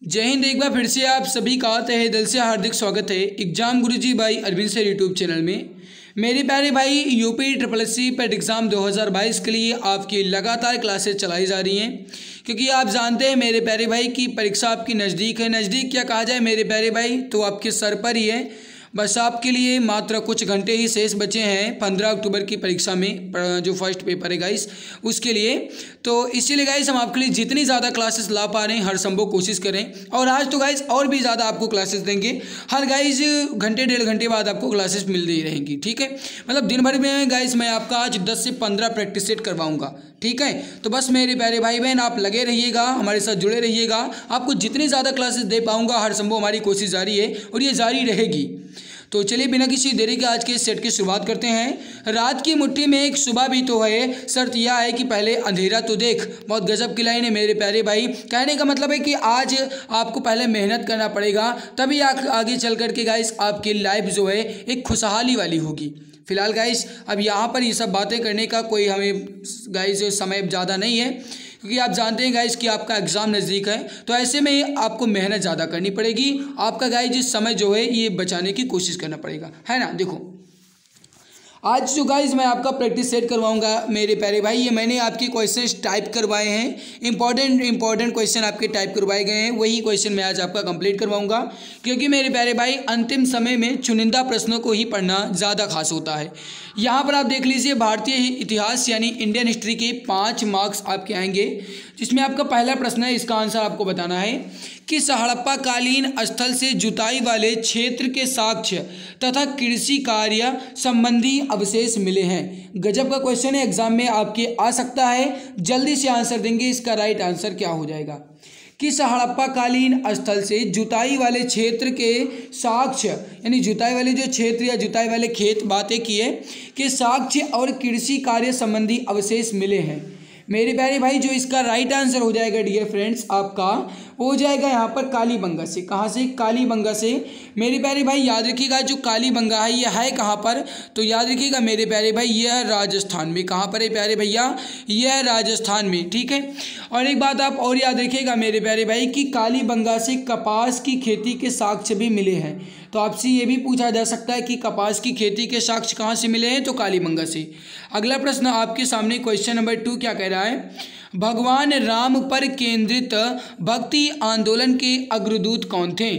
जय हिंद। एक बार फिर से आप सभी का तहे दिल से हार्दिक स्वागत है एग्जाम गुरुजी भाई अरविंद सर यूट्यूब चैनल में। मेरे प्यारे भाई यूपी SSC पेट एग्ज़ाम 2022 के लिए आपकी लगातार क्लासेस चलाई जा रही हैं, क्योंकि आप जानते हैं मेरे प्यारे भाई की परीक्षा आपकी नज़दीक है। नज़दीक क्या कहा जाए मेरे प्यारे भाई, तो आपके सर पर ही है। बस आपके लिए मात्र कुछ घंटे ही शेष बचे हैं 15 अक्टूबर की परीक्षा में, जो फर्स्ट पेपर है गाइस उसके लिए। तो इसीलिए गाइस हम आपके लिए जितनी ज़्यादा क्लासेस ला पा रहे हैं हर संभव कोशिश करें, और आज तो गाइस और भी ज़्यादा आपको क्लासेस देंगे। हर गाइस घंटे डेढ़ घंटे बाद आपको क्लासेस मिलती रहेंगी, ठीक है। मतलब दिन भर में गाइस मैं आपका आज 10 से 15 प्रैक्टिस सेट करवाऊँगा, ठीक है। तो बस मेरे प्यारे भाई बहन आप लगे रहिएगा, हमारे साथ जुड़े रहिएगा। आपको जितनी ज़्यादा क्लासेस दे पाऊँगा हर संभव हमारी कोशिश जारी है और ये जारी रहेगी। तो चलिए बिना किसी देरी के आज के इस सेट की शुरुआत करते हैं। रात की मुट्ठी में एक सुबह भी तो है, शर्त यह है कि पहले अंधेरा तो देख। बहुत गजब की लाइन है मेरे प्यारे भाई। कहने का मतलब है कि आज आपको पहले मेहनत करना पड़ेगा, तभी आगे चल करके गाइस आपकी लाइफ जो है एक खुशहाली वाली होगी। फिलहाल गाइस अब यहाँ पर ये सब बातें करने का कोई हमें गाइस समय ज़्यादा नहीं है, क्योंकि आप जानते हैं गाइस कि आपका एग्ज़ाम नज़दीक है। तो ऐसे में आपको मेहनत ज़्यादा करनी पड़ेगी। आपका गाइस समय जो है ये बचाने की कोशिश करना पड़ेगा, है ना। देखो आज जो गाइस मैं आपका प्रैक्टिस सेट करवाऊंगा मेरे प्यारे भाई, ये मैंने आपके क्वेश्चंस टाइप करवाए हैं। इंपॉर्टेंट क्वेश्चन आपके टाइप करवाए गए हैं, वही क्वेश्चन मैं आज आपका कंप्लीट करवाऊंगा, क्योंकि मेरे प्यारे भाई अंतिम समय में चुनिंदा प्रश्नों को ही पढ़ना ज़्यादा खास होता है। यहाँ पर आप देख लीजिए, भारतीय इतिहास यानी इंडियन हिस्ट्री के 5 मार्क्स आपके आएंगे, जिसमें आपका पहला प्रश्न है, इसका आंसर आपको बताना है कि हड़प्पा कालीन स्थल से जुताई वाले क्षेत्र के साक्ष्य तथा कृषि कार्य संबंधी अवशेष मिले हैं। गजब का क्वेश्चन है, एग्जाम में आपके आ सकता है। जल्दी से आंसर देंगे, इसका राइट आंसर क्या हो जाएगा। किस हड़प्पा कालीन स्थल से जुताई वाले क्षेत्र के साक्ष्य, यानी जुताई वाले जो क्षेत्र या जुताई वाले खेत बातें किए कि साक्ष्य और कृषि कार्य संबंधी अवशेष मिले हैं। मेरे प्यारे भाई जो इसका राइट आंसर हो जाएगा डियर फ्रेंड्स, आपका हो जाएगा यहाँ पर कालीबंगा से। कहाँ से? कालीबंगा से। मेरे प्यारे भाई याद रखिएगा, जो कालीबंगा है ये है कहाँ पर, तो याद रखिएगा मेरे प्यारे भाई यह है राजस्थान में। कहाँ पर है प्यारे भैया? यह है राजस्थान में, ठीक है। और एक बात आप और याद रखिएगा मेरे प्यारे भाई कि कालीबंगा से कपास की खेती के साक्ष्य भी मिले हैं। तो आपसे ये भी पूछा जा सकता है कि कपास की खेती के साक्ष्य कहाँ से मिले हैं, तो कालीबंगा से। अगला प्रश्न आपके सामने क्वेश्चन नंबर 2 क्या कह रहा है, भगवान राम पर केंद्रित भक्ति आंदोलन के अग्रदूत कौन थे।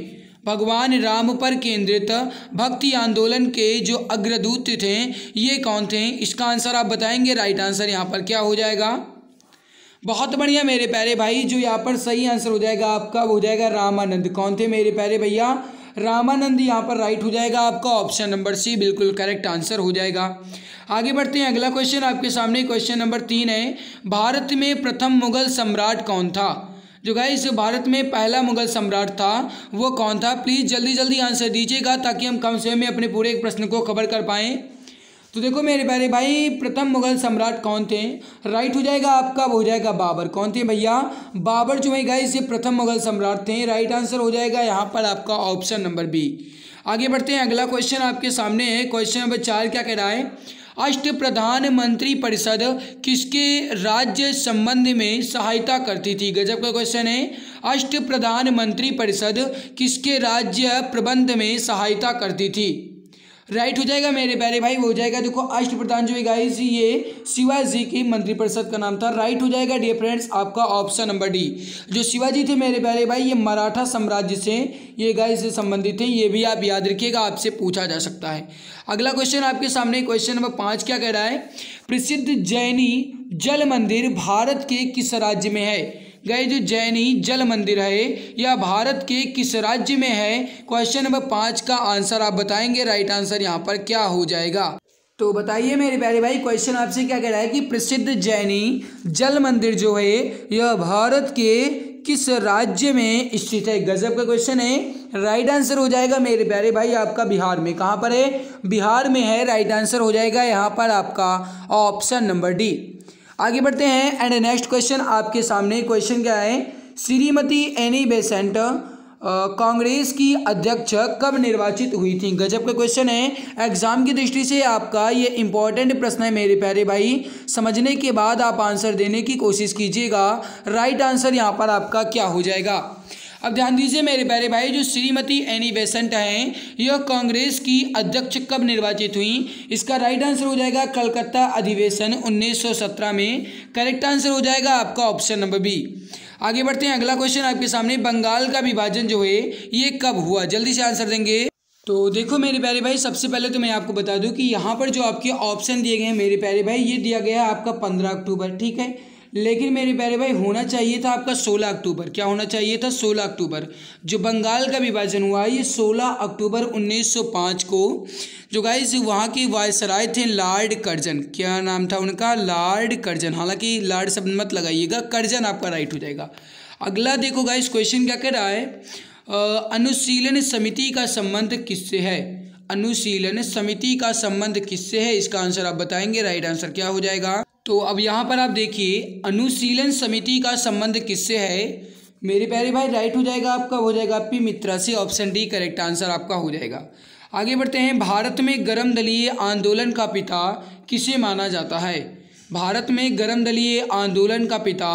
भगवान राम पर केंद्रित भक्ति आंदोलन के जो अग्रदूत थे ये कौन थे, इसका आंसर आप बताएंगे। राइट आंसर यहाँ पर क्या हो जाएगा। बहुत बढ़िया मेरे प्यारे भाई, जो यहाँ पर सही आंसर हो जाएगा आपका हो जाएगा रामानंद। कौन थे मेरे प्यारे भैया? रामानंद यहाँ पर राइट हो जाएगा आपका। ऑप्शन नंबर सी बिल्कुल करेक्ट आंसर हो जाएगा। आगे बढ़ते हैं, अगला क्वेश्चन आपके सामने क्वेश्चन नंबर 3 है, भारत में प्रथम मुगल सम्राट कौन था। जो गाइस भारत में पहला मुगल सम्राट था वो कौन था। प्लीज़ जल्दी जल्दी आंसर दीजिएगा ताकि हम कम समय में अपने पूरे एक प्रश्न को कवर कर पाएँ। तो देखो मेरे प्यारे भाई प्रथम मुगल सम्राट कौन थे, राइट हो जाएगा आपका हो जाएगा बाबर। कौन थे भैया? बाबर जो है गाइस ये प्रथम मुगल सम्राट थे। राइट आंसर हो जाएगा यहाँ पर आपका ऑप्शन नंबर बी। आगे बढ़ते हैं, अगला क्वेश्चन आपके सामने है क्वेश्चन नंबर 4 क्या कह रहा है, अष्ट प्रधान मंत्री परिषद किसके राज्य संबंध में सहायता करती थी। गजब का क्वेश्चन है, अष्ट प्रधान मंत्री परिषद किसके राज्य प्रबंध में सहायता करती थी। राइट हो जाएगा मेरे प्यारे भाई वो हो जाएगा, देखो अष्ट प्रधान जो है गाइस ये शिवाजी की मंत्रिपरिषद का नाम था। राइट हो जाएगा डियर फ्रेंड्स आपका ऑप्शन नंबर डी। जो शिवाजी थे मेरे प्यारे भाई ये मराठा साम्राज्य से ये गाइस से संबंधित थे, ये भी आप याद रखिएगा, आपसे पूछा जा सकता है। अगला क्वेश्चन आपके सामने क्वेश्चन नंबर 5 क्या कह रहा है, प्रसिद्ध जैनी जल मंदिर भारत के किस राज्य में है। गए जो जैनी जल मंदिर है यह भारत के किस राज्य में है। क्वेश्चन नंबर 5 का आंसर आप बताएंगे। राइट आंसर यहाँ पर क्या हो जाएगा, तो बताइए मेरे प्यारे भाई। क्वेश्चन आपसे क्या कह रहा है कि प्रसिद्ध जैनी जल मंदिर जो है यह भारत के किस राज्य में स्थित है। गजब का क्वेश्चन है। राइट आंसर हो जाएगा मेरे प्यारे भाई आपका बिहार में। कहाँ पर है? बिहार में है। राइट आंसर हो जाएगा यहाँ पर आपका ऑप्शन नंबर डी। आगे बढ़ते हैं एंड नेक्स्ट क्वेश्चन आपके सामने क्वेश्चन क्या है, श्रीमती एनी बेसेंट कांग्रेस की अध्यक्ष कब निर्वाचित हुई थी। गजब का क्वेश्चन है, एग्जाम की दृष्टि से आपका ये इंपॉर्टेंट प्रश्न है मेरे प्यारे भाई। समझने के बाद आप आंसर देने की कोशिश कीजिएगा। राइट आंसर यहाँ पर आपका क्या हो जाएगा। अब ध्यान दीजिए मेरे प्यारे भाई, जो श्रीमती एनी बेसेंट हैं यह कांग्रेस की अध्यक्ष कब निर्वाचित हुई? इसका राइट आंसर हो जाएगा कलकत्ता अधिवेशन 1917 में। करेक्ट आंसर हो जाएगा आपका ऑप्शन नंबर बी। आगे बढ़ते हैं, अगला क्वेश्चन आपके सामने, बंगाल का विभाजन जो है ये कब हुआ? जल्दी से आंसर देंगे। तो देखो मेरे प्यारे भाई, सबसे पहले तो मैं आपको बता दूं कि यहाँ पर जो आपके ऑप्शन दिए गए हैं मेरे प्यारे भाई, ये दिया गया है आपका 15 अक्टूबर, ठीक है। लेकिन मेरे प्यारे भाई होना चाहिए था आपका 16 अक्टूबर। क्या होना चाहिए था? 16 अक्टूबर। जो बंगाल का विभाजन हुआ ये 16 अक्टूबर 1905 को, जो गाइस वहाँ के वायसराय थे लॉर्ड कर्जन। क्या नाम था उनका? Lord Curzon. हालांकि लॉर्ड शब्द मत लगाइएगा, कर्जन आपका राइट हो जाएगा। अगला देखो गाइस, क्वेश्चन क्या कह रहा है, अनुशीलन समिति का संबंध किससे है? अनुशीलन समिति का संबंध किससे है? इसका आंसर आप बताएंगे। राइट आंसर क्या हो जाएगा? तो अब यहाँ पर आप देखिए, अनुशीलन समिति का संबंध किससे है मेरे प्यारे भाई? राइट हो जाएगा आपका, हो जाएगा पी मित्रा से। ऑप्शन डी करेक्ट आंसर आपका हो जाएगा। आगे बढ़ते हैं, भारत में गर्म दलीय आंदोलन का पिता किसे माना जाता है? भारत में गर्म दलीय आंदोलन का पिता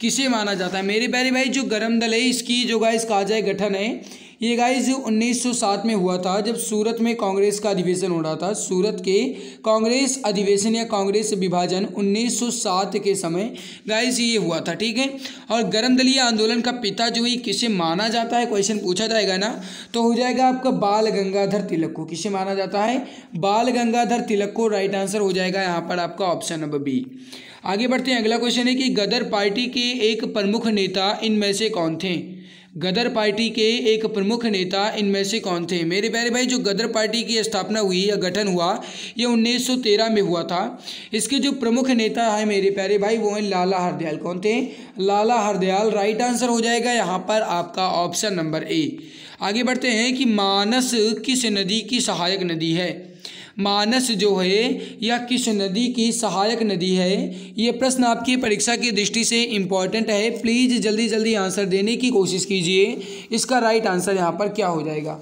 किसे माना जाता है? मेरे प्यारे भाई, जो गर्म दल है इसकी जो गाइस कहा जाए गठन है, ये गाइस 1907 में हुआ था, जब सूरत में कांग्रेस का अधिवेशन हो रहा था। सूरत के कांग्रेस अधिवेशन या कांग्रेस विभाजन 1907 के समय गाइस ये हुआ था, ठीक है। और गर्म दलीय आंदोलन का पिता जो है किसे माना जाता है, क्वेश्चन पूछा जाएगा ना, तो हो जाएगा आपका बाल गंगाधर तिलक को। किसे माना जाता है? बाल गंगाधर तिलक को। राइट आंसर हो जाएगा यहाँ पर आपका ऑप्शन नंबर बी। आगे बढ़ते हैं, अगला क्वेश्चन है कि गदर पार्टी के एक प्रमुख नेता इनमें से कौन थे? गदर पार्टी के एक प्रमुख नेता इनमें से कौन थे? मेरे प्यारे भाई, जो गदर पार्टी की स्थापना हुई या गठन हुआ ये 1913 में हुआ था। इसके जो प्रमुख नेता है मेरे प्यारे भाई वो हैं लाला हरदयाल। कौन थे? लाला हरदयाल। राइट आंसर हो जाएगा यहाँ पर आपका ऑप्शन नंबर ए। आगे बढ़ते हैं कि मानस किस नदी की सहायक नदी है? मानस जो है या किस नदी की सहायक नदी है? ये प्रश्न आपकी परीक्षा की दृष्टि से इम्पॉर्टेंट है। प्लीज़ जल्दी जल्दी आंसर देने की कोशिश कीजिए। इसका राइट आंसर यहाँ पर क्या हो जाएगा?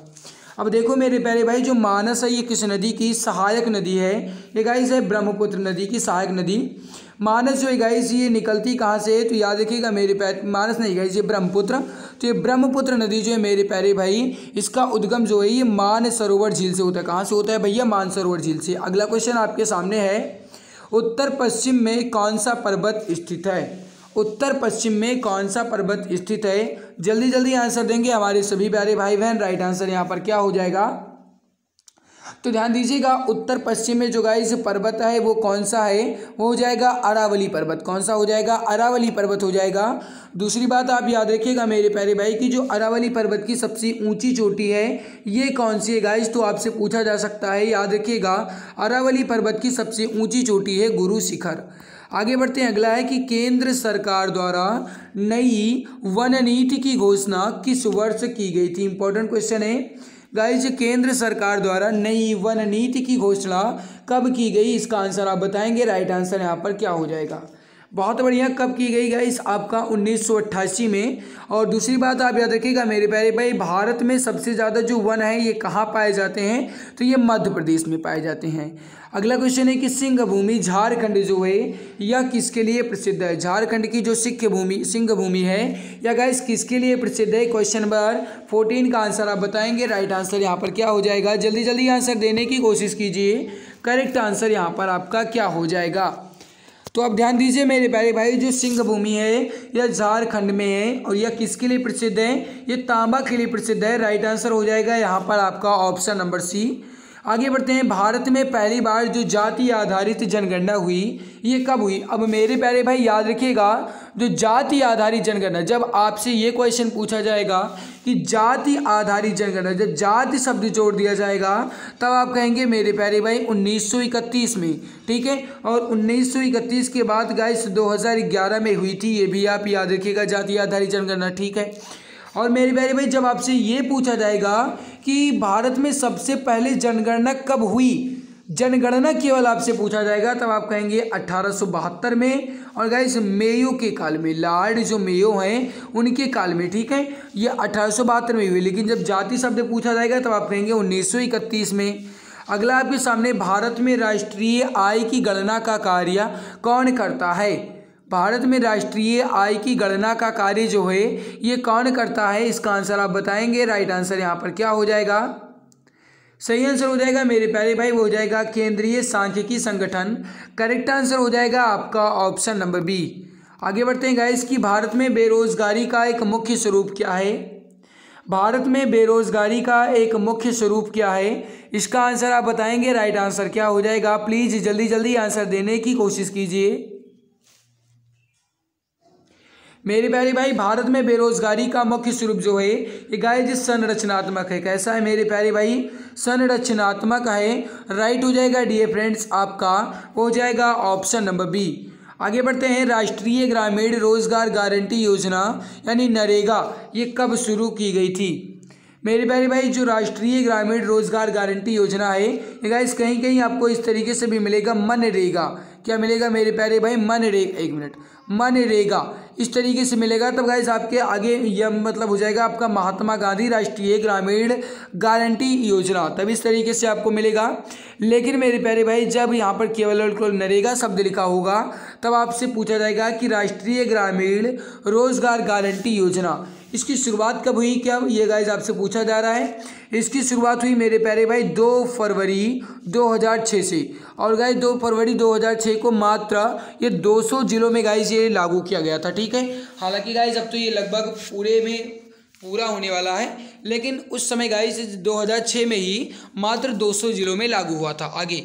अब देखो मेरे प्यारे भाई, जो मानस है ये किस नदी की सहायक नदी है? ये गाइस है ब्रह्मपुत्र नदी की सहायक नदी। मानस जो है गाइस ये निकलती कहाँ से है? तो याद रखिएगा मेरे प्यारे, मानस नहीं गाइस ये ब्रह्मपुत्र। तो ये ब्रह्मपुत्र नदी जो है मेरे प्यारे भाई, इसका उद्गम जो है ये मानसरोवर झील से होता है। कहाँ से होता है भैया? मानसरोवर झील से। अगला क्वेश्चन आपके सामने है, उत्तर पश्चिम में कौन सा पर्वत स्थित है? उत्तर पश्चिम में कौन सा पर्वत स्थित है? जल्दी जल्दी आंसर देंगे हमारे सभी प्यारे भाई बहन। राइट आंसर यहाँ पर क्या हो जाएगा? तो ध्यान दीजिएगा, उत्तर पश्चिम में जो गाइस पर्वत है वो कौन सा है? वो हो जाएगा अरावली पर्वत। कौन सा हो जाएगा? अरावली पर्वत हो जाएगा। दूसरी बात आप याद रखिएगा मेरे प्यारे भाई कि जो अरावली पर्वत की सबसे ऊंची चोटी है ये कौन सी है गाइस? तो आपसे पूछा जा सकता है। याद रखिएगा, अरावली पर्वत की सबसे ऊंची चोटी है गुरु शिखर। आगे बढ़ते हैं, अगला है कि केंद्र सरकार द्वारा नई वन नीति की घोषणा किस वर्ष की गई थी? इंपॉर्टेंट क्वेश्चन है गाइस, केंद्र सरकार द्वारा नई वन नीति की घोषणा कब की गई? इसका आंसर आप बताएंगे। राइट आंसर यहाँ पर क्या हो जाएगा? बहुत बढ़िया। कब की गई गाइस? आपका 1988 में। और दूसरी बात आप याद रखिएगा मेरे प्यारे भाई, भारत में सबसे ज़्यादा जो वन है ये कहाँ पाए जाते हैं? तो ये मध्य प्रदेश में पाए जाते हैं। अगला क्वेश्चन है कि सिंह भूमि झारखंड जो है यह किसके लिए प्रसिद्ध है? झारखंड की जो सिंह भूमि है यह गाइस किसके लिए प्रसिद्ध है? क्वेश्चन नंबर 14 का आंसर आप बताएंगे। राइट आंसर यहाँ पर क्या हो जाएगा? जल्दी जल्दी आंसर देने की कोशिश कीजिए। करेक्ट आंसर यहाँ पर आपका क्या हो जाएगा? तो अब ध्यान दीजिए मेरे प्यारे भाई, जो सिंह भूमि है यह झारखंड में है और यह किसके लिए प्रसिद्ध है? ये तांबा के लिए प्रसिद्ध है। राइट आंसर हो जाएगा यहाँ पर आपका ऑप्शन नंबर सी। आगे बढ़ते हैं, भारत में पहली बार जो जाति आधारित जनगणना हुई ये कब हुई? अब मेरे प्यारे भाई याद रखिएगा, जो जाति आधारित जनगणना, जब आपसे ये क्वेश्चन पूछा जाएगा कि जाति आधारित जनगणना, जब जाति शब्द जोड़ दिया जाएगा तब आप कहेंगे मेरे प्यारे भाई 1931 में, ठीक है। और 1931 के बाद गाइस 2011 में हुई थी, ये भी आप याद रखिएगा, जाति आधारित जनगणना, ठीक है। और मेरे प्यारे भाई जब आपसे ये पूछा जाएगा कि भारत में सबसे पहले जनगणना कब हुई, जनगणना केवल आपसे पूछा जाएगा, तब आप कहेंगे 1872 में। और गाइस मेयो के काल में, लॉर्ड जो मेयो हैं उनके काल में, ठीक है, ये 1872 में हुई। लेकिन जब जाति शब्द पूछा जाएगा तब आप कहेंगे 1931 में। अगला आपके सामने, भारत में राष्ट्रीय आय की गणना का कार्य कौन करता है? भारत में राष्ट्रीय आय की गणना का कार्य जो है ये कौन करता है, इसका आंसर आप बताएंगे। राइट आंसर यहाँ पर क्या हो जाएगा, सही आंसर हो जाएगा मेरे प्यारे भाई वो हो जाएगा केंद्रीय सांख्यिकी संगठन। करेक्ट आंसर हो जाएगा आपका ऑप्शन नंबर बी। आगे बढ़ते हैं गाइस कि भारत में बेरोजगारी का एक मुख्य स्वरूप क्या है। भारत में बेरोजगारी का एक मुख्य स्वरूप क्या है, इसका आंसर आप बताएंगे। राइट आंसर क्या हो जाएगा, प्लीज जल्दी जल्दी आंसर देने की कोशिश कीजिए मेरे प्यारे भाई। भारत में बेरोजगारी का मुख्य स्वरूप जो है ये गाइस संरचनात्मक है। कैसा है मेरे प्यारे भाई, संरचनात्मक है। राइट हो जाएगा डियर फ्रेंड्स आपका वो हो जाएगा ऑप्शन नंबर बी। आगे बढ़ते हैं, राष्ट्रीय ग्रामीण रोजगार गारंटी योजना यानी नरेगा ये कब शुरू की गई थी। मेरे प्यारे भाई जो राष्ट्रीय ग्रामीण रोजगार गारंटी योजना है ये गाइस कहीं कहीं आपको इस तरीके से भी मिलेगा, मनरेगा। क्या मिलेगा मेरे प्यारे भाई, मनरेगा, एक मिनट, मनरेगा इस तरीके से मिलेगा। तब गाइस आपके आगे यह मतलब हो जाएगा आपका महात्मा गांधी राष्ट्रीय ग्रामीण गारंटी योजना, तब इस तरीके से आपको मिलेगा। लेकिन मेरे प्यारे भाई जब यहाँ पर केवल नरेगा शब्द लिखा होगा तब आपसे पूछा जाएगा कि राष्ट्रीय ग्रामीण रोजगार गारंटी योजना इसकी शुरुआत कब हुई, क्या ये गाइस आपसे पूछा जा रहा है। इसकी शुरुआत हुई मेरे प्यारे भाई 2 फरवरी 2006 से, और गाइस 2 फरवरी 2006 को मात्र ये 200 जिलों में गाइस ये लागू किया गया था। ठीक है, हालांकि गाइस अब तो ये लगभग पूरे में पूरा होने वाला है, लेकिन उस समय गाइस 2006 में ही मात्र 200 जिलों में लागू हुआ था। आगे,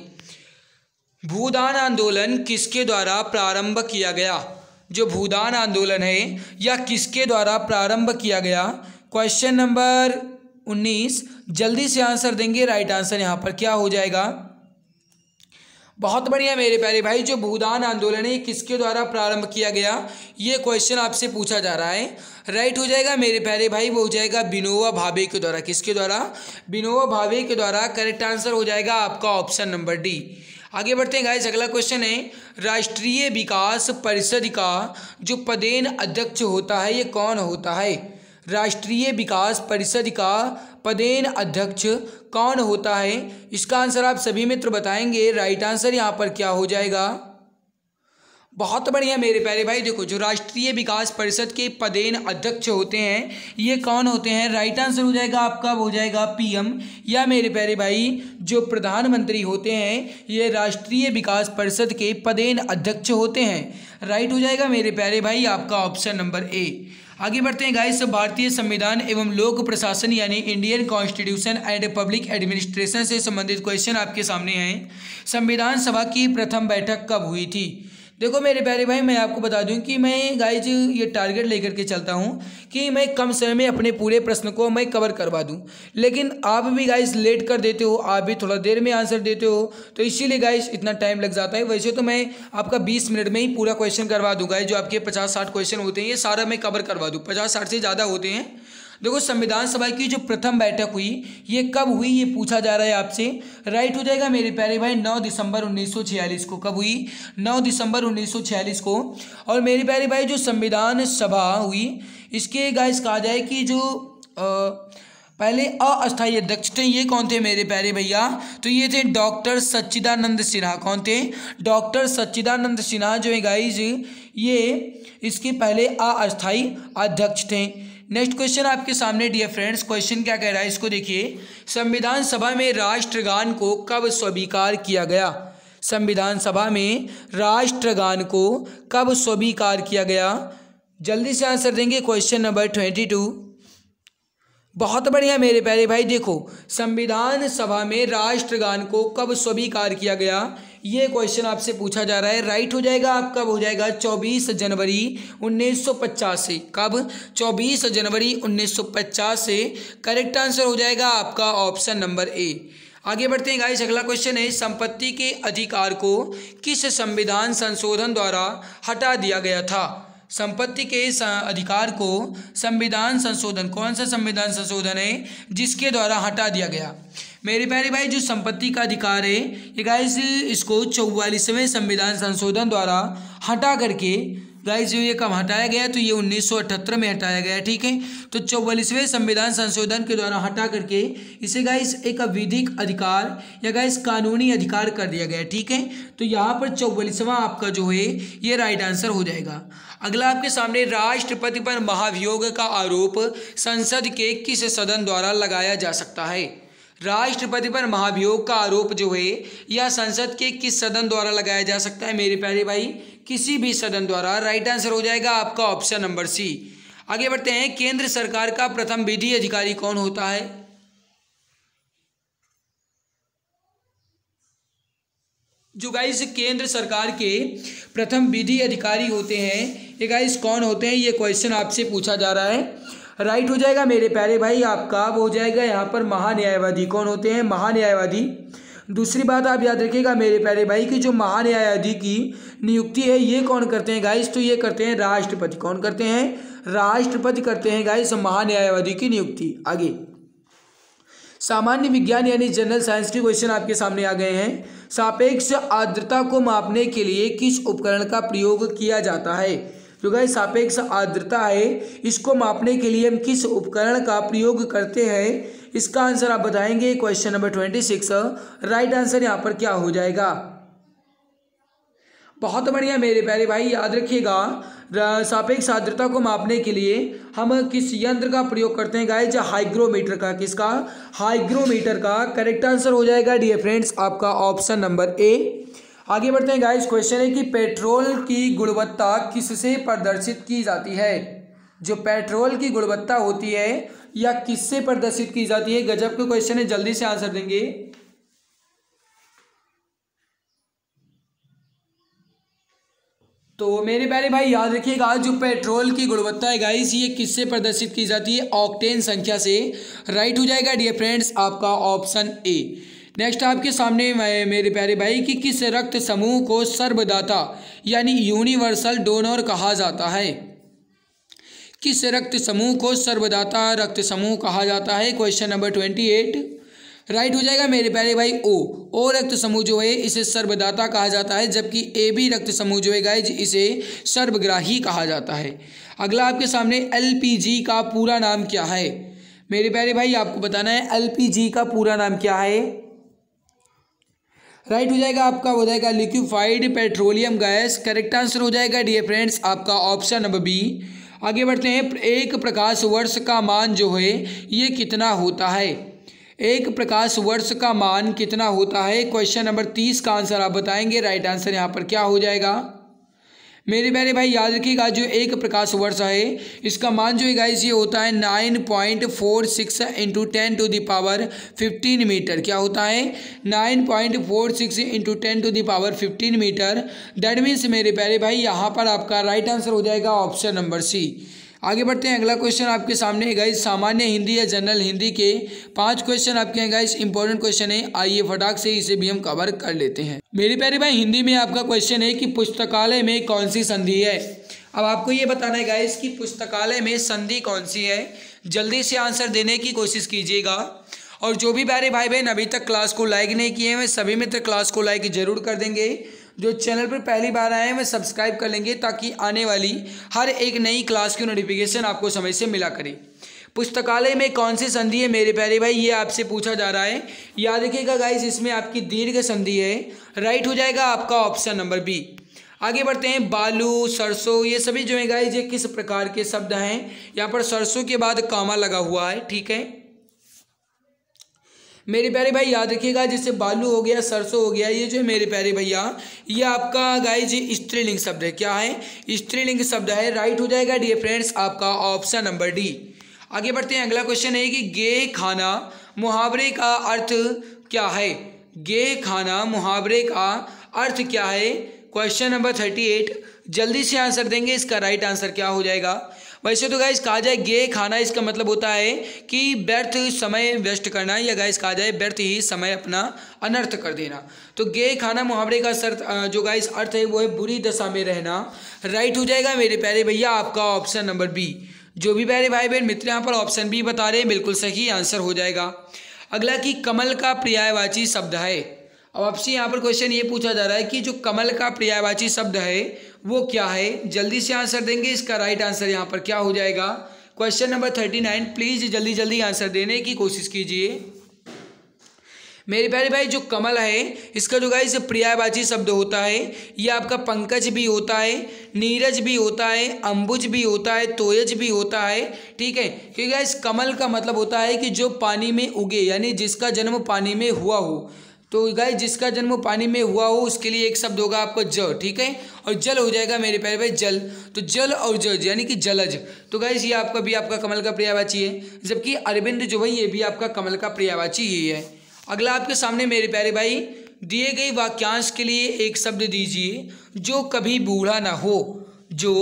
भूदान आंदोलन किसके द्वारा प्रारंभ किया गया। जो भूदान आंदोलन है या किसके द्वारा प्रारंभ किया गया, क्वेश्चन नंबर 19 जल्दी से आंसर देंगे। राइट आंसर यहाँ पर क्या हो जाएगा, बहुत बढ़िया मेरे प्यारे भाई। जो भूदान आंदोलन है किसके द्वारा प्रारंभ किया गया, ये क्वेश्चन आपसे पूछा जा रहा है। राइट हो जाएगा मेरे प्यारे भाई वो हो जाएगा विनोबा भावे के द्वारा। किसके द्वारा, विनोबा भावे के द्वारा। करेक्ट आंसर हो जाएगा आपका ऑप्शन नंबर डी। आगे बढ़ते हैं गाइस, अगला क्वेश्चन है, राष्ट्रीय विकास परिषद का जो पदेन अध्यक्ष होता है ये कौन होता है। राष्ट्रीय विकास परिषद का पदेन अध्यक्ष कौन होता है, इसका आंसर आप सभी मित्र बताएंगे। राइट आंसर यहाँ पर क्या हो जाएगा, बहुत बढ़िया मेरे प्यारे भाई। देखो जो राष्ट्रीय विकास परिषद के पदेन अध्यक्ष होते हैं ये कौन होते हैं। राइट आंसर हो जाएगा आपका हो जाएगा पीएम, या मेरे प्यारे भाई जो प्रधानमंत्री होते हैं ये राष्ट्रीय विकास परिषद के पदेन अध्यक्ष होते हैं। राइट हो जाएगा मेरे प्यारे भाई आपका ऑप्शन नंबर ए। आगे बढ़ते हैं गाइस, भारतीय संविधान एवं लोक प्रशासन यानी Indian constitution and public administration से संबंधित क्वेश्चन आपके सामने हैं। संविधान सभा की प्रथम बैठक कब हुई थी। देखो मेरे प्यारे भाई मैं आपको बता दूं कि मैं गाइज ये टारगेट लेकर के चलता हूं कि मैं कम समय में अपने पूरे प्रश्न को मैं कवर करवा दूं, लेकिन आप भी गाइज लेट कर देते हो, आप भी थोड़ा देर में आंसर देते हो, तो इसीलिए गाइज इतना टाइम लग जाता है। वैसे तो मैं आपका 20 मिनट में ही पूरा क्वेश्चन करवा दूँ गाइज। जो आपके 50-60 क्वेश्चन होते हैं ये सारा मैं कवर करवा दूँ, 50-60 से ज़्यादा होते हैं। देखो संविधान सभा की जो प्रथम बैठक हुई ये कब हुई ये पूछा जा रहा है आपसे। राइट हो जाएगा मेरे प्यारे भाई 9 दिसंबर 1946 को। कब हुई, 9 दिसंबर 1946 को। और मेरे प्यारे भाई जो संविधान सभा हुई इसके गाइस कहा जाए कि जो पहले अस्थायी अध्यक्ष थे ये कौन थे मेरे प्यारे भैया, तो ये थे डॉक्टर सच्चिदानंद सिन्हा। कौन थे, डॉक्टर सच्चिदानंद सिन्हा जो है गाइज ये इसके पहले अस्थायी अध्यक्ष थे। नेक्स्ट क्वेश्चन आपके सामने डियर फ्रेंड्स, क्वेश्चन क्या कह रहा है इसको देखिए। संविधान सभा में राष्ट्रगान को कब स्वीकार किया गया। संविधान सभा में राष्ट्रगान को कब स्वीकार किया गया, जल्दी से आंसर देंगे। Question number 22। बहुत बढ़िया मेरे प्यारे भाई। देखो संविधान सभा में राष्ट्रगान को कब स्वीकार किया गया ये क्वेश्चन आपसे पूछा जा रहा है। राइट हो जाएगा आपका हो जाएगा 24 जनवरी 1950 से। कब, 24 जनवरी 1950 से। करेक्ट आंसर हो जाएगा आपका ऑप्शन नंबर ए। आगे बढ़ते हैं गाइस, अगला क्वेश्चन है, संपत्ति के अधिकार को किस संविधान संशोधन द्वारा हटा दिया गया था। संपत्ति के अधिकार को संविधान संशोधन, कौन सा संविधान संशोधन है जिसके द्वारा हटा दिया गया। मेरे प्यारे भाई जो संपत्ति का अधिकार है ये गाइस इसको 44वें संविधान संशोधन द्वारा हटा करके गाइस जो ये कब हटाया गया, तो ये 1978 में हटाया गया, ठीक है। तो 44वें संविधान संशोधन के द्वारा हटा करके इसे गाइस एक विधिक अधिकार या गाइस कानूनी अधिकार कर दिया गया, ठीक है। तो यहाँ पर 44वां आपका जो है ये राइट आंसर हो जाएगा। अगला आपके सामने, राष्ट्रपति पर महाभियोग का आरोप संसद के किस सदन द्वारा लगाया जा सकता है। राष्ट्रपति पर महाभियोग का आरोप जो है यह संसद के किस सदन द्वारा लगाया जा सकता है मेरे प्यारे भाई, किसी भी सदन द्वारा। राइट आंसर हो जाएगा आपका ऑप्शन नंबर सी। आगे बढ़ते हैं, केंद्र सरकार का प्रथम विधि अधिकारी कौन होता है। जो गाइस केंद्र सरकार के प्रथम विधि अधिकारी होते हैं, ये गाइस कौन होते हैं, ये क्वेश्चन आपसे पूछा जा रहा है। राइट हो जाएगा मेरे प्यारे भाई आपका हो जाएगा यहाँ पर महान्यायवादी। कौन होते हैं, महान्यायवादी। दूसरी बात आप याद रखिएगा मेरे प्यारे भाई कि जो महान्यायाधीश की नियुक्ति है ये कौन करते हैं गाइस, तो ये करते हैं राष्ट्रपति। कौन करते हैं, राष्ट्रपति करते हैं गाइस महान्यायाधीश की नियुक्ति। आगे सामान्य विज्ञान यानी जनरल साइंस के क्वेश्चन आपके सामने आ गए हैं। सापेक्ष आर्द्रता को मापने के लिए किस उपकरण का प्रयोग किया जाता है। जो गाइस सापेक्ष आर्द्रता है इसको मापने के लिए हम किस उपकरण का प्रयोग करते हैं, इसका आंसर आप बताएंगे क्वेश्चन नंबर 26। राइट आंसर यहाँ पर क्या हो जाएगा। बहुत बढ़िया मेरे प्यारे भाई, याद रखिएगा सापेक्ष आर्द्रता को मापने के लिए हम किस यंत्र का प्रयोग करते हैं गाइस, हाइग्रोमीटर का। किसका, हाइग्रोमीटर का। करेक्ट आंसर हो जाएगा डियर फ्रेंड्स आपका ऑप्शन नंबर ए। आगे बढ़ते हैं गाइस, क्वेश्चन है कि पेट्रोल की गुणवत्ता किससे प्रदर्शित की जाती है। जो पेट्रोल की गुणवत्ता होती है या किससे प्रदर्शित की जाती है। गजब के क्वेश्चन है, जल्दी से आंसर देंगे। तो मेरे प्यारे भाई याद रखिएगा जो पेट्रोल की गुणवत्ता है गाइस ये किससे प्रदर्शित की जाती है, ऑक्टेन संख्या से। राइट हो जाएगा डियर फ्रेंड्स आपका ऑप्शन ए। नेक्स्ट आपके सामने मेरे प्यारे भाई कि किस रक्त समूह को सर्वदाता यानी यूनिवर्सल डोनर कहा जाता है। किस रक्त समूह को सर्वदाता रक्त समूह कहा जाता है, क्वेश्चन नंबर 28। राइट हो जाएगा मेरे प्यारे भाई ओ रक्त समूह जो है इसे सर्वदाता कहा जाता है, जबकि ए बी रक्त समूह जो है गाइज इसे सर्वग्राही कहा जाता है। अगला आपके सामने एलपीजी का पूरा नाम क्या है। मेरे प्यारे भाई आपको बताना है एलपीजी का पूरा नाम क्या है। राइट हो जाएगा आपका हो जाएगा liquefied petroleum gas. Correct answer हो जाएगा डियर फ्रेंड्स आपका ऑप्शन नंबर बी। आगे बढ़ते हैं, एक प्रकाश वर्ष का मान जो है ये कितना होता है। एक प्रकाश वर्ष का मान कितना होता है, क्वेश्चन नंबर 30 का आंसर आप बताएंगे। राइट आंसर यहाँ पर क्या हो जाएगा मेरे प्यारे भाई, याद रखिएगा जो एक प्रकाश वर्ष है इसका मान जो है गाइस ये होता है 9.46 इंटू 10⁻15 मीटर। क्या होता है 9.46 इंटू 10⁻15 मीटर। दैट मीन्स मेरे प्यारे भाई यहाँ पर आपका राइट आंसर हो जाएगा ऑप्शन नंबर सी। आगे बढ़ते हैं, अगला क्वेश्चन आपके सामने है गाइस सामान्य हिंदी या जनरल हिंदी के 5 क्वेश्चन आपके हैं गाइस। इंपॉर्टेंट क्वेश्चन है, आइए फटाक से इसे भी हम कवर कर लेते हैं। मेरे प्यारे भाई हिंदी में आपका क्वेश्चन है कि पुस्तकालय में कौन सी संधि है। अब आपको ये बताना है गाइस कि पुस्तकालय में संधि कौन सी है। जल्दी से आंसर देने की कोशिश कीजिएगा और जो भी प्यारे भाई बहन अभी तक क्लास को लाइक नहीं किए हैं सभी मित्र क्लास को लाइक जरूर कर देंगे। जो चैनल पर पहली बार आए हैं वह सब्सक्राइब कर लेंगे ताकि आने वाली हर एक नई क्लास की नोटिफिकेशन आपको समय से मिला करे। पुस्तकालय में कौन सी संधि है मेरे प्यारे भाई ये आपसे पूछा जा रहा है। याद रखिएगा गाइस इसमें आपकी दीर्घ संधि है। राइट हो जाएगा आपका ऑप्शन नंबर बी। आगे बढ़ते हैं, बालू सरसों ये सभी जो है गाइस ये किस प्रकार के शब्द हैं। यहाँ पर सरसों के बाद कामा लगा हुआ है, ठीक है मेरे प्यारे भाई। याद रखिएगा जैसे बालू हो गया सरसों हो गया ये जो है मेरे प्यारे भैया ये आपका गाइज स्त्रीलिंग शब्द है। क्या है, स्त्रीलिंग शब्द है। राइट हो जाएगा डियर फ्रेंड्स आपका ऑप्शन नंबर डी। आगे बढ़ते हैं, अगला क्वेश्चन है कि गे खाना मुहावरे का अर्थ क्या है। गे खाना मुहावरे का अर्थ क्या है, क्वेश्चन नंबर 38। जल्दी से आंसर देंगे, इसका राइट आंसर क्या हो जाएगा। वैसे तो गाइस कहा जाए गे खाना इसका मतलब होता है कि व्यर्थ समय वेस्ट करना या गाइस कहा जाए व्यर्थ ही समय अपना अनर्थ कर देना। तो गे खाना मुहावरे का जो गाइस अर्थ है वो है बुरी दशा में रहना। राइट हो जाएगा मेरे प्यारे भैया आपका ऑप्शन नंबर बी। जो भी प्यारे भाई बहन मित्र यहाँ पर ऑप्शन बी बता रहे हैं बिल्कुल सही आंसर हो जाएगा। अगला कि कमल का पर्यायवाची शब्द है। अब आपसे यहाँ पर क्वेश्चन ये पूछा जा रहा है कि जो कमल का पर्यायवाची शब्द है वो क्या है। जल्दी से आंसर देंगे। इसका राइट आंसर यहाँ पर क्या हो जाएगा, क्वेश्चन नंबर 39। प्लीज़ जल्दी जल्दी आंसर देने की कोशिश कीजिए मेरे प्यारे भाई। जो कमल है इसका जो गाइस पर्यायवाची शब्द होता है ये आपका पंकज भी होता है, नीरज भी होता है, अंबुज भी होता है, तोयज भी होता है। ठीक है, क्योंकि गाइस कमल का मतलब होता है कि जो पानी में उगे, यानी जिसका जन्म पानी में हुआ हो। तो गाइस जिसका जन्म पानी में हुआ हो उसके लिए एक शब्द होगा आपको ज। ठीक है, और जल हो जाएगा मेरे प्यारे भाई जल। तो जल और जज यानी कि जलज। तो गाइस ये आपका भी आपका कमल का पर्यायवाची है, जबकि अरविंद जो है ये भी आपका कमल का पर्यायवाची ही है। अगला आपके सामने मेरे प्यारे भाई दिए गए वाक्यांश के लिए एक शब्द दीजिए जो कभी बूढ़ा ना हो। जो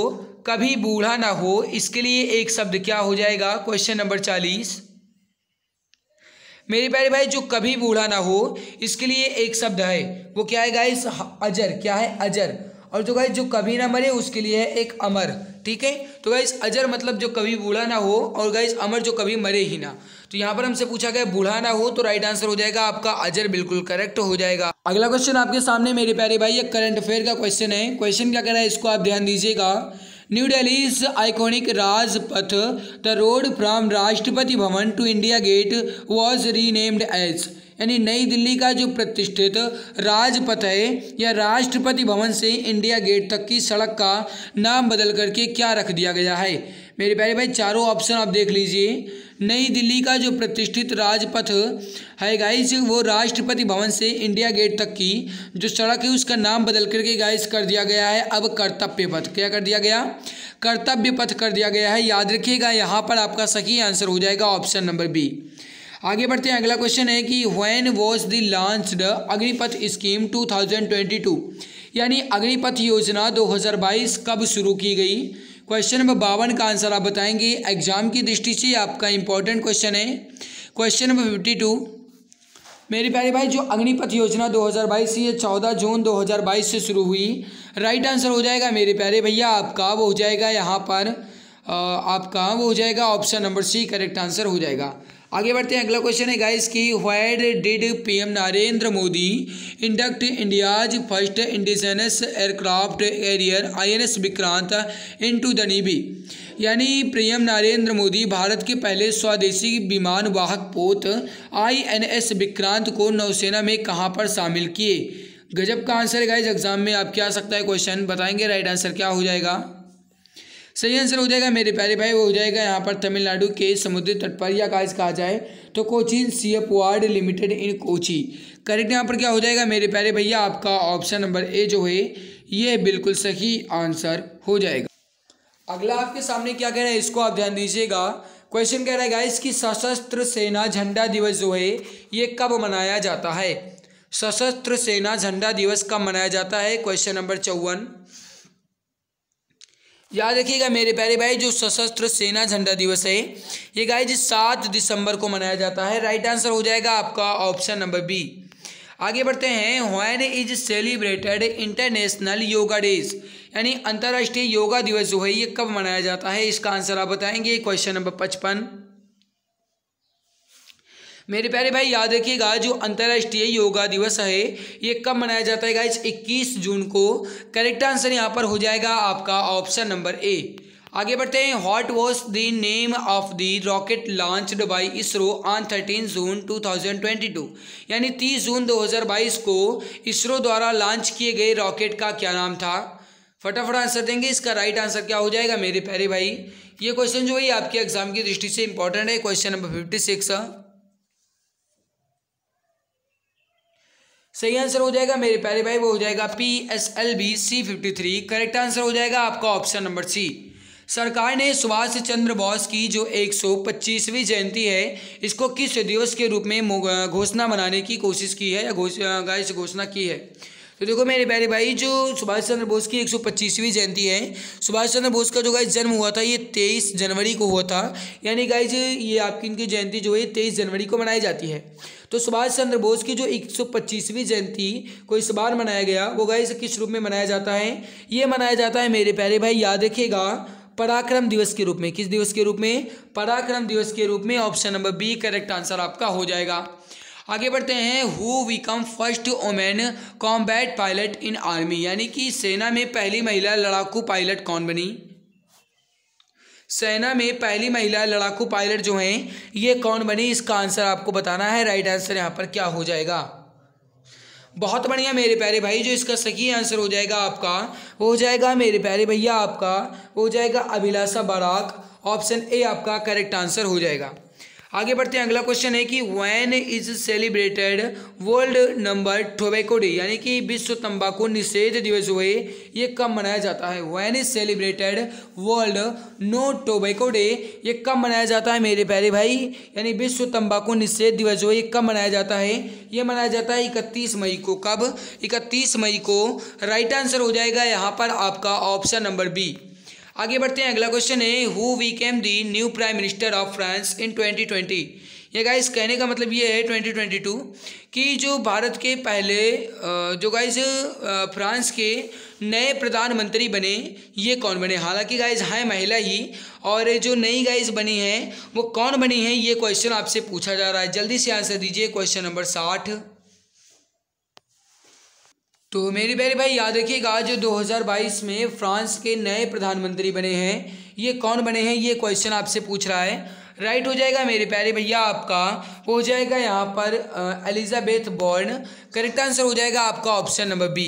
कभी बूढ़ा ना हो इसके लिए एक शब्द क्या हो जाएगा, क्वेश्चन नंबर 40। मेरे प्यारे भाई जो कभी बूढ़ा ना हो इसके लिए एक शब्द है, वो क्या है गाइस, अजर। क्या है, अजर। और जो गाइस जो कभी ना मरे उसके लिए है एक अमर। ठीक है, तो गाइस अजर मतलब जो कभी बूढ़ा ना हो, और गाइस अमर जो कभी मरे ही ना। तो यहाँ पर हमसे पूछा गया बूढ़ा ना हो, तो राइट आंसर हो जाएगा आपका अजर, बिल्कुल करेक्ट हो जाएगा। अगला क्वेश्चन आपके सामने मेरे प्यारे भाई एक करंट अफेयर का क्वेश्चन है। क्वेश्चन क्या कह रहा है इसको आप ध्यान दीजिएगा। New Delhi's iconic Rajpath, the road from Rashtrapati Bhavan to India Gate was renamed as. यानी नई दिल्ली का जो प्रतिष्ठित राजपथ है या राष्ट्रपति भवन से इंडिया गेट तक की सड़क का नाम बदल करके क्या रख दिया गया है। मेरे प्यारे भाई चारों ऑप्शन आप देख लीजिए। नई दिल्ली का जो प्रतिष्ठित राजपथ है गाइस वो राष्ट्रपति भवन से इंडिया गेट तक की जो सड़क है उसका नाम बदल करके गाइस कर दिया गया है अब कर्तव्य पथ। क्या कर दिया गया, कर्तव्य पथ कर दिया गया है। याद रखिएगा यहाँ पर आपका सही आंसर हो जाएगा ऑप्शन नंबर बी। आगे बढ़ते हैं। अगला क्वेश्चन है कि when was the launched Agnipath scheme 2022। यानी अग्निपथ योजना 2022 कब शुरू की गई। क्वेश्चन नंबर 52 का आंसर आप बताएंगे। एग्जाम की दृष्टि से आपका इंपॉर्टेंट क्वेश्चन है। क्वेश्चन नंबर 52 मेरे प्यारे भाई जो अग्निपथ योजना 2022 ये 14 जून 2022 से शुरू हुई। राइट आंसर हो जाएगा मेरे प्यारे भैया आपका वो हो जाएगा यहाँ पर आपका वो हो जाएगा option number C, correct answer हो जाएगा। आगे बढ़ते हैं। अगला क्वेश्चन है गाइस की where did PM Narendra Modi induct India's first indigenous aircraft carrier INS Vikrant into the navy. यानी पीएम नरेंद्र मोदी भारत के पहले स्वदेशी विमान वाहक पोत INS विक्रांत को नौसेना में कहां पर शामिल किए। गजब का आंसर है गाइस, एग्जाम में आपके आ सकता है क्वेश्चन, बताएंगे राइट आंसर क्या हो जाएगा। सही आंसर हो जाएगा मेरे प्यारे भाई वो हो जाएगा यहाँ पर तमिलनाडु के समुद्री तट पर, या गाइस कहा जाए तो कोचीन शिपयार्ड लिमिटेड इन कोची। करेक्ट यहाँ पर क्या हो जाएगा मेरे प्यारे भैया आपका ऑप्शन नंबर ए जो है ये बिल्कुल सही आंसर हो जाएगा। अगला आपके सामने क्या कह रहा है इसको आप ध्यान दीजिएगा। क्वेश्चन कह रहा है गाइस कि सशस्त्र सेना झंडा दिवस जो है ये कब मनाया जाता है। सशस्त्र सेना झंडा दिवस कब मनाया जाता है, क्वेश्चन नंबर 54। याद रखिएगा मेरे प्यारे भाई जो सशस्त्र सेना झंडा दिवस है ये गाइस 7 दिसंबर को मनाया जाता है। राइट आंसर हो जाएगा आपका ऑप्शन नंबर बी। आगे बढ़ते हैं। When is celebrated international yoga days. यानी अंतर्राष्ट्रीय योगा दिवस जो है ये कब मनाया जाता है, इसका आंसर आप बताएंगे। क्वेश्चन नंबर 55 मेरे प्यारे भाई याद रखिएगा जो अंतर्राष्ट्रीय योगा दिवस है ये कब मनाया जाता है गाइस 21 जून को। करेक्ट आंसर यहाँ पर हो जाएगा आपका ऑप्शन नंबर ए। आगे बढ़ते हैं। What was the name of the rocket launched by ISRO on 13 जून 2022। यानी 30 जून 2022 को इसरो द्वारा लॉन्च किए गए रॉकेट का क्या नाम था। फटाफट आंसर देंगे। इसका राइट आंसर क्या हो जाएगा मेरे प्यारे भाई। ये क्वेश्चन जो है आपके एग्जाम की दृष्टि से इंपॉर्टेंट है। क्वेश्चन नंबर 56 सही आंसर हो जाएगा मेरे प्यारे भाई वो हो जाएगा PSLV C53। करेक्ट आंसर हो जाएगा आपका ऑप्शन नंबर सी। सरकार ने सुभाष चंद्र बोस की जो 125वीं जयंती है इसको किस दिवस के रूप में घोषणा मनाने की कोशिश की है या गाइस घोषणा की है। तो देखो मेरे प्यारे भाई जो सुभाष चंद्र बोस की 125वीं जयंती है, सुभाष चंद्र बोस का जो गाइस जन्म हुआ था ये 23 जनवरी को हुआ था। यानी गाइस ये आपकी इनकी जयंती जो है 23 जनवरी को मनाई जाती है। तो सुभाष चंद्र बोस की जो 125वीं जयंती को इस बार मनाया गया वो गाइस किस रूप में मनाया जाता है, ये मनाया जाता है मेरे प्यारे भाई याद रखिएगा पराक्रम दिवस के रूप में। किस दिवस के रूप में, पराक्रम दिवस के रूप में। Option number B correct answer आपका हो जाएगा। आगे बढ़ते हैं, who become first women combat pilot in army, यानी कि सेना में पहली महिला लड़ाकू पायलट कौन बनी। सेना में पहली महिला लड़ाकू पायलट जो हैं ये कौन बनी, इसका आंसर आपको बताना है। राइट आंसर यहाँ पर क्या हो जाएगा। बहुत बढ़िया मेरे प्यारे भाई, जो इसका सही आंसर हो जाएगा आपका, वो हो जाएगा मेरे प्यारे भैया आपका, वो हो जाएगा अभिलाषा बराक। ऑप्शन ए आपका करेक्ट आंसर हो जाएगा। आगे बढ़ते हैं, अगला क्वेश्चन है कि when is celebrated world number tobacco day, यानी कि विश्व तंबाकू निषेध दिवस हुए ये कब मनाया जाता है। When is celebrated world no tobacco day, ये कब मनाया जाता है मेरे प्यारे भाई, यानी विश्व तंबाकू निषेध दिवस हुए ये कब मनाया जाता है। ये मनाया जाता है 31 मई को। कब, 31 मई को। राइट आंसर हो जाएगा यहाँ पर आपका ऑप्शन नंबर बी। आगे बढ़ते हैं, अगला क्वेश्चन है, who became the new prime minister of France in 2020। ये गाइस कहने का मतलब ये है 2022 कि जो भारत के पहले जो गाइस फ्रांस के नए प्रधानमंत्री बने ये कौन बने। हालांकि गाइस है महिला ही, और जो नई गाइस बनी है वो कौन बनी है, ये क्वेश्चन आपसे पूछा जा रहा है। जल्दी से आंसर दीजिए। Question number 60। तो मेरे प्यारे भाई याद रखिएगा, जो 2022 में फ्रांस के नए प्रधानमंत्री बने हैं ये कौन बने हैं, ये क्वेश्चन आपसे पूछ रहा है। राइट हो जाएगा मेरे प्यारे भैया आपका, वो हो जाएगा यहाँ पर एलिजाबेथ बॉर्न। करेक्ट आंसर हो जाएगा आपका ऑप्शन नंबर बी।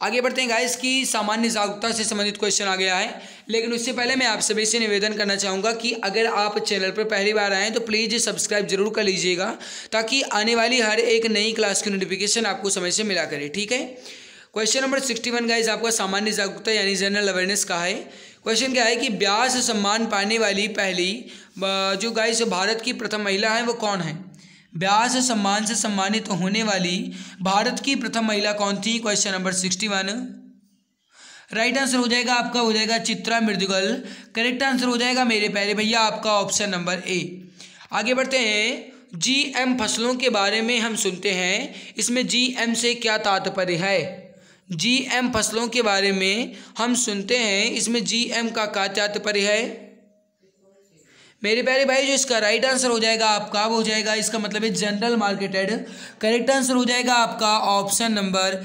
आगे बढ़ते हैं गाइस की सामान्य जागरूकता से संबंधित क्वेश्चन आ गया है, लेकिन उससे पहले मैं आप सभी से निवेदन करना चाहूँगा कि अगर आप चैनल पर पहली बार आएँ तो प्लीज़ सब्सक्राइब जरूर कर लीजिएगा, ताकि आने वाली हर एक नई क्लास की नोटिफिकेशन आपको समय से मिला करे। ठीक है। क्वेश्चन नंबर 61 गाइस आपका सामान्य जागरूकता यानी जनरल अवेयरनेस का है। क्वेश्चन क्या है कि व्यास सम्मान पाने वाली पहली जो गाइस भारत की प्रथम महिला है वो कौन है। व्यास सम्मान से सम्मानित होने वाली भारत की प्रथम महिला कौन थी। Question number 61। राइट आंसर हो जाएगा आपका, हो जाएगा चित्रा मृदुगल। करेक्ट आंसर हो जाएगा मेरे प्यारे भैया आपका ऑप्शन नंबर ए। आगे बढ़ते हैं, जीएम फसलों के बारे में हम सुनते हैं, इसमें जीएम से क्या तात्पर्य है। जीएम फसलों के बारे में हम सुनते हैं, इसमें जीएम का क्या तात्पर्य है मेरे प्यारे भाई। जो इसका राइट आंसर हो जाएगा आपका, वो हो जाएगा, इसका मतलब है जनरल मार्केटेड। करेक्ट आंसर हो जाएगा आपका ऑप्शन नंबर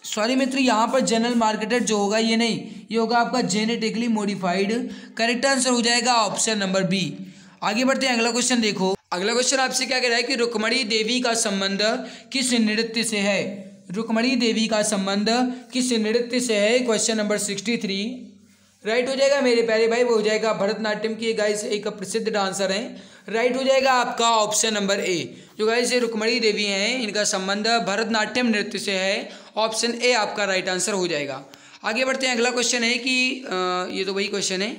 सॉरी मित्र, यहाँ पर जनरल मार्केटेड जो होगा ये नहीं, ये होगा आपका जेनेटिकली मॉडिफाइड। करेक्ट आंसर हो जाएगा ऑप्शन नंबर बी। आगे बढ़ते हैं, अगला क्वेश्चन देखो। अगला क्वेश्चन आपसे क्या कह रहा है कि रुक्मणी देवी का संबंध किस नृत्य से है। रुक्मणी देवी का संबंध किस नृत्य से है। Question number 63। राइट हो जाएगा मेरे प्यारे भाई, वो हो जाएगा भरतनाट्यम की गाइस एक प्रसिद्ध डांसर हैं। राइट हो जाएगा आपका ऑप्शन नंबर ए। जो गाइस रुक्मणी देवी हैं इनका संबंध भरतनाट्यम नृत्य से है। ऑप्शन ए आपका राइट आंसर हो जाएगा। आगे बढ़ते हैं, अगला क्वेश्चन है कि ये तो वही क्वेश्चन है।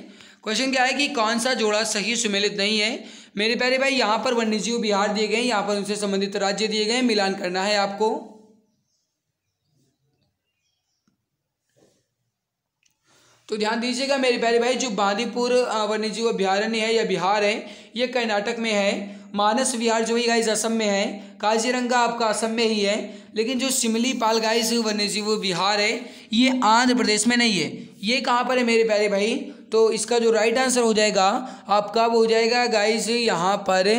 क्वेश्चन क्या है कि कौन सा जोड़ा सही सुमेलित नहीं है। मेरे प्यारे भाई यहाँ पर वन्यजीव बिहार दिए गए, यहाँ पर उनसे संबंधित राज्य दिए गए, मिलान करना है आपको। तो ध्यान दीजिएगा मेरे प्यारे भाई, जो बांदीपुर वन्यजीव अभ्यारण्य है या बिहार है ये कर्नाटक में है। मानस विहार जो है गाइस असम में है। काजीरंगा आपका असम में ही है। लेकिन जो सिमलीपाल गाइस वन्यजीव विहार है ये आंध्र प्रदेश में नहीं है। ये कहाँ पर है मेरे प्यारे भाई, तो इसका जो राइट आंसर हो जाएगा आपका, वो हो जाएगा गाइस यहाँ पर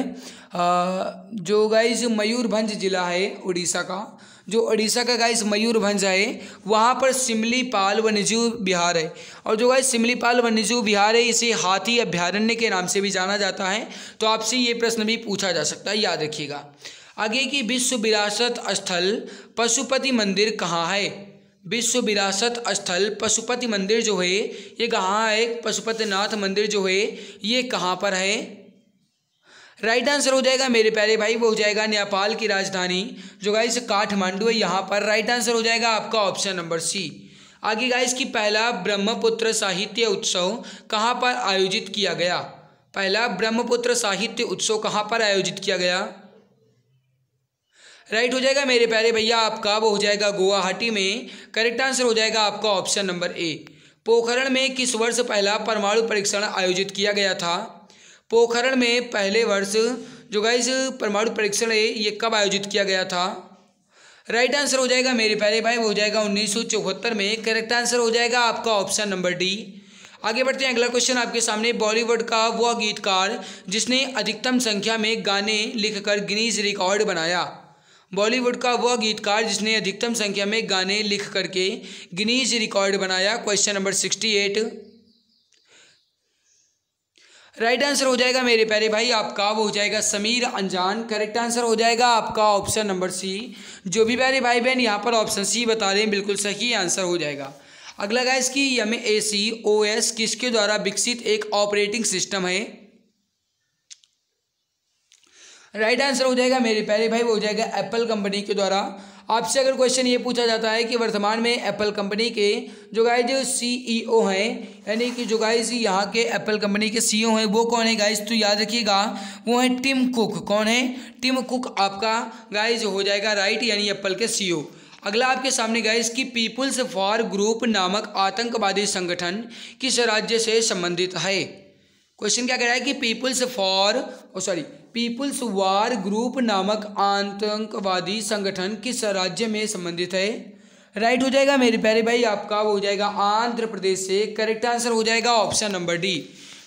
जो गाइस मयूरभंज जिला है उड़ीसा का, जो उड़ीसा का गाइस मयूरभंज है वहाँ पर सिमलीपाल वन्यजीव विहार है। और जो गाइस सिमलीपाल वन्यजीव विहार है इसे हाथी अभ्यारण्य के नाम से भी जाना जाता है। तो आपसे ये प्रश्न भी पूछा जा सकता है, याद रखिएगा। आगे की विश्व विरासत स्थल पशुपति मंदिर कहाँ है। विश्व विरासत स्थल पशुपति मंदिर जो है ये कहाँ है। पशुपतिनाथ मंदिर जो है ये कहाँ पर है। राइट आंसर हो जाएगा मेरे प्यारे भाई, वो हो जाएगा नेपाल की राजधानी जो गाइस काठमांडू है यहाँ पर। राइट आंसर हो जाएगा आपका ऑप्शन नंबर सी। आगे गाइस की पहला ब्रह्मपुत्र साहित्य उत्सव कहाँ पर आयोजित किया गया। पहला ब्रह्मपुत्र साहित्य उत्सव कहाँ पर आयोजित किया गया। राइट हो जाएगा मेरे प्यारे भैया आपका, वो हो जाएगा गुवाहाटी में। करेक्ट आंसर हो जाएगा आपका ऑप्शन नंबर ए। पोखरण में किस वर्ष पहला परमाणु परीक्षण आयोजित किया गया था। पोखरण में पहले वर्ष जो गाइस परमाणु परीक्षण है ये कब आयोजित किया गया था। राइट आंसर हो जाएगा मेरे प्यारे भाई, वो हो जाएगा 1974 में। करेक्ट आंसर हो जाएगा आपका ऑप्शन नंबर डी। आगे बढ़ते हैं, अगला क्वेश्चन आपके सामने। बॉलीवुड का वह गीतकार जिसने अधिकतम संख्या में गाने लिखकर गिनीज रिकॉर्ड बनाया। बॉलीवुड का वह गीतकार जिसने अधिकतम संख्या में गाने लिख करके गिनीज रिकॉर्ड बनाया। Question number 68। राइट आंसर हो जाएगा मेरे प्यारे भाई आपका, वो हो जाएगा समीर अंजान। करेक्ट आंसर हो जाएगा आपका ऑप्शन नंबर सी। जो भी प्यारे भाई बहन यहाँ पर ऑप्शन सी बता रहे हैं बिल्कुल सही आंसर हो जाएगा। अगला गाइस कि MAC OS किसके द्वारा विकसित एक ऑपरेटिंग सिस्टम है। राइट आंसर हो जाएगा मेरे प्यारे भाई, वो हो जाएगा एप्पल कंपनी के द्वारा। आपसे अगर क्वेश्चन ये पूछा जाता है कि वर्तमान में एप्पल कंपनी के जो गाइज CEO हैं, यानी कि जो गाइज यहाँ के एप्पल कंपनी के CEO हैं वो कौन है गाइज, तो याद रखिएगा वो है टिम कुक। कौन है, टिम कुक आपका गाइज हो जाएगा राइट, यानी एप्पल के CEO। अगला आपके सामने गाइज कि पीपुल्स वॉर ग्रुप नामक आतंकवादी संगठन किस राज्य से संबंधित है। क्वेश्चन क्या कह रहा है कि पीपुल्स वॉर ग्रुप नामक आतंकवादी संगठन किस राज्य में संबंधित है। राइट हो जाएगा मेरे प्यारे भाई आपका, वो हो जाएगा आंध्र प्रदेश से। करेक्ट आंसर हो जाएगा ऑप्शन नंबर डी।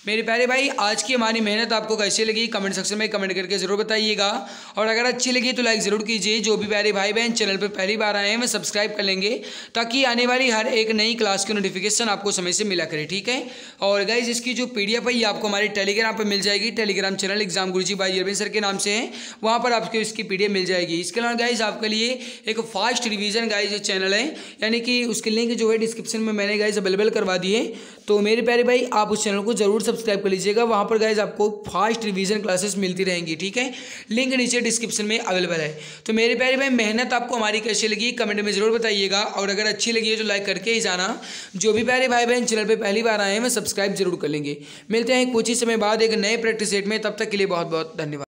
मेरे प्यारे भाई आज की हमारी मेहनत आपको कैसी लगी कमेंट सेक्शन में कमेंट करके जरूर बताइएगा, और अगर अच्छी लगी तो लाइक ज़रूर कीजिए। जो भी प्यारे भाई बहन चैनल पर पहली बार आए हैं वो सब्सक्राइब कर लेंगे ताकि आने वाली हर एक नई क्लास की नोटिफिकेशन आपको समय से मिला करे, ठीक है। और गाइज इसकी जो PDF है ये आपको हमारे टेलीग्राम पर मिल जाएगी। Telegram channel exam Guruji by Arvind sir के नाम से है, वहाँ पर आपको इसकी PDF मिल जाएगी। इसके अलावा गाइज आपके लिए एक फास्ट रिवीजन गाइज चैनल है, यानी कि उसकी लिंक जो है डिस्क्रिप्शन में मैंने गाइज अवेलेबल करवा दी है। तो मेरे प्यारे भाई आप उस चैनल को जरूर सब्सक्राइब कर लीजिएगा, वहाँ पर गाइज आपको फास्ट रिवीजन क्लासेस मिलती रहेंगी, ठीक है। लिंक नीचे डिस्क्रिप्शन में अवेलेबल है। तो मेरे प्यारे भाई मेहनत आपको हमारी कैसी लगी कमेंट में जरूर बताइएगा, और अगर अच्छी लगी है तो लाइक करके ही जाना। जो भी प्यारे भाई बहन चैनल पे पहली बार आए हैं वो सब्सक्राइब जरूर कर लेंगे। मिलते हैं कुछ ही समय बाद एक नए प्रैक्टिस सेट में, तब तक के लिए बहुत बहुत धन्यवाद।